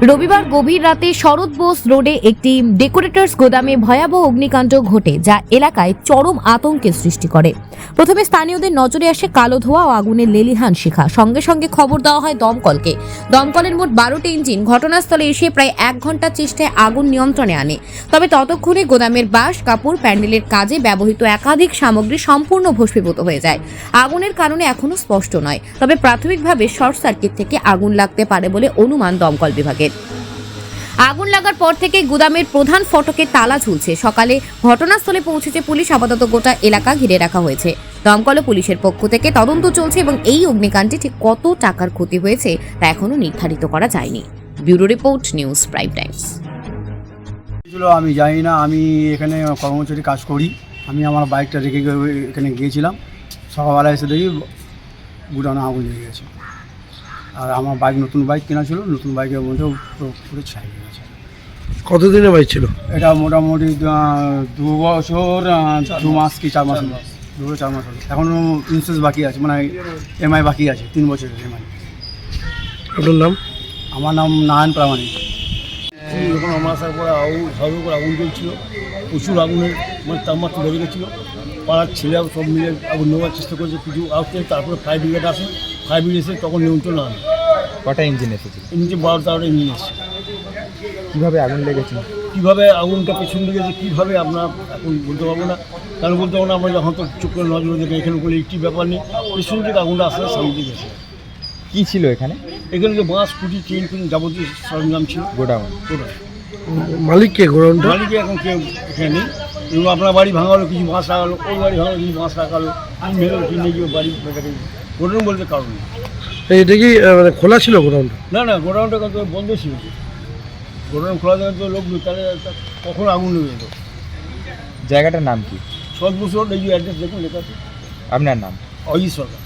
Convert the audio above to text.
রবিবার গভীর রাতে শরৎ বোস রোডে একটি ডেকোরেটরস গোদামে ভয়াবহ অগ্নিকাণ্ড ঘটে, যা এলাকায় চরম আতঙ্কের সৃষ্টি করে। প্রথমে স্থানীয়দের নজরে আসে কালো ধোঁয়া ও আগুনের লেলিহান শিখা। সঙ্গে সঙ্গে খবর দেওয়া হয় দমকলকে। দমকলের মোট 12টি ইঞ্জিন ঘটনাস্থলে এসে প্রায় 1 ঘন্টার চেষ্টায় আগুন নিয়ন্ত্রণে আনে। তবে ততক্ষণে গোদামের বাঁশ, কাপড়, প্যান্ডেলের কাজে ব্যবহৃত একাধিক সামগ্রী সম্পূর্ণ ভস্মীভূত হয়ে যায়। আগুনের কারণে এখনও স্পষ্ট নয়, তবে প্রাথমিকভাবে শর্ট সার্কিট থেকে আগুন লাগতে পারে বলে অনুমান দমকল বিভাগের। আগুন লাগার পর থেকে গুদামের প্রধান ফটকে তালা ঝুলছে। সকালে ঘটনাস্থলে পৌঁছেছে পুলিশ। আপাতত গোটা এলাকা ঘিরে রাখা হয়েছে। দমকল ও পুলিশের পক্ষ থেকে তদন্ত চলছে এবং এই অগ্নিকাণ্ডে ঠিক কত টাকার ক্ষতি হয়েছে তা এখনো নির্ধারিত করা যায়নি। Bureau report, news prime Times. আমি জানি না, আমি এখানে কর্মচারী কাজ করি। আমি আমার বাইকটা রেখে এখানে গিয়েছিলাম। সকালবেলা এসে দেখি গুদামে আগুন লেগে গেছে। আর আমার বাইক নতুন বাইক কেনা ছিল, নতুন বাইকের মধ্যেও পুরো ছাই হয়ে গেছে। কতদিনের বাইক ছিল এটা? মোটামুটি 2 বছর 2 মাস কি 4 মাস, 2-4 মাস হলো। এখনও ইন্স্যুরেন্স বাকি আছে, মানে এমআই বাকি আছে, 3 বছরের এমআই। আপনার নাম? আমার নাম নারায়ণ প্রামাণিক। যখন আমার আসার পরে ঝড়ের উপর আগুন জ্বলছিল, প্রচুর আগুনের মানে তাপমাত্রা বেড়ে গেছিলো। পাড়ার ছেলেরা সব মিলে আগুন নেওয়ার চেষ্টা করেছে, কিছু আসতে। তারপরে ফায়ার ব্রিগেড আসে, ফায়ার ব্রিগেড এসে তখন নিয়ন্ত্রণ আনে। কটা ইঞ্জিন এসেছে? ইঞ্জিন 12-13টা ইঞ্জিন এসে। কীভাবে আগুন লেগেছে? কীভাবে আগুনটা পেছন লেগেছে কীভাবে আমরা এখন বলতে পারবো না। কারণ বলতে পারবো না, আমরা যখন তো চোখ করে নজরে দেখে এখানে কোনো একটি ব্যাপার নেই। পেছন থেকে আগুনটা আসলে সামনে দিকে গেছে। কী ছিল এখানে? এখানে যে বাঁশ, কুটি, চেন ফেন যাবতীয় সরঞ্জাম ছিল। গোডাউন। মালিক কে গোডাউনটা? মালিকে এখন কেউ এখানে নেই। এবং আপনার বাড়ি ভাঙালো, কিছু বাঁশ লাগালো, ওই বাড়ি ভাঙালো, কিছু বাঁশ লাগালো, মেলো কিনে গিয়ে বাড়ি গোডাউন বলতে কারণ নেই। এটা কি মানে খোলা ছিল গোডাউনটা? না না, গোডাউনটা কিন্তু বন্ধ ছিল। গোডাউন খোলা জায়গায় তো লোক নেই, তাহলে কখন আগুন লেগে যেত। জায়গাটার নাম কি? সব বছর এই যে অ্যাড্রেস দেখুন লেখা আছে। আপনার নাম? অজিত সরকার।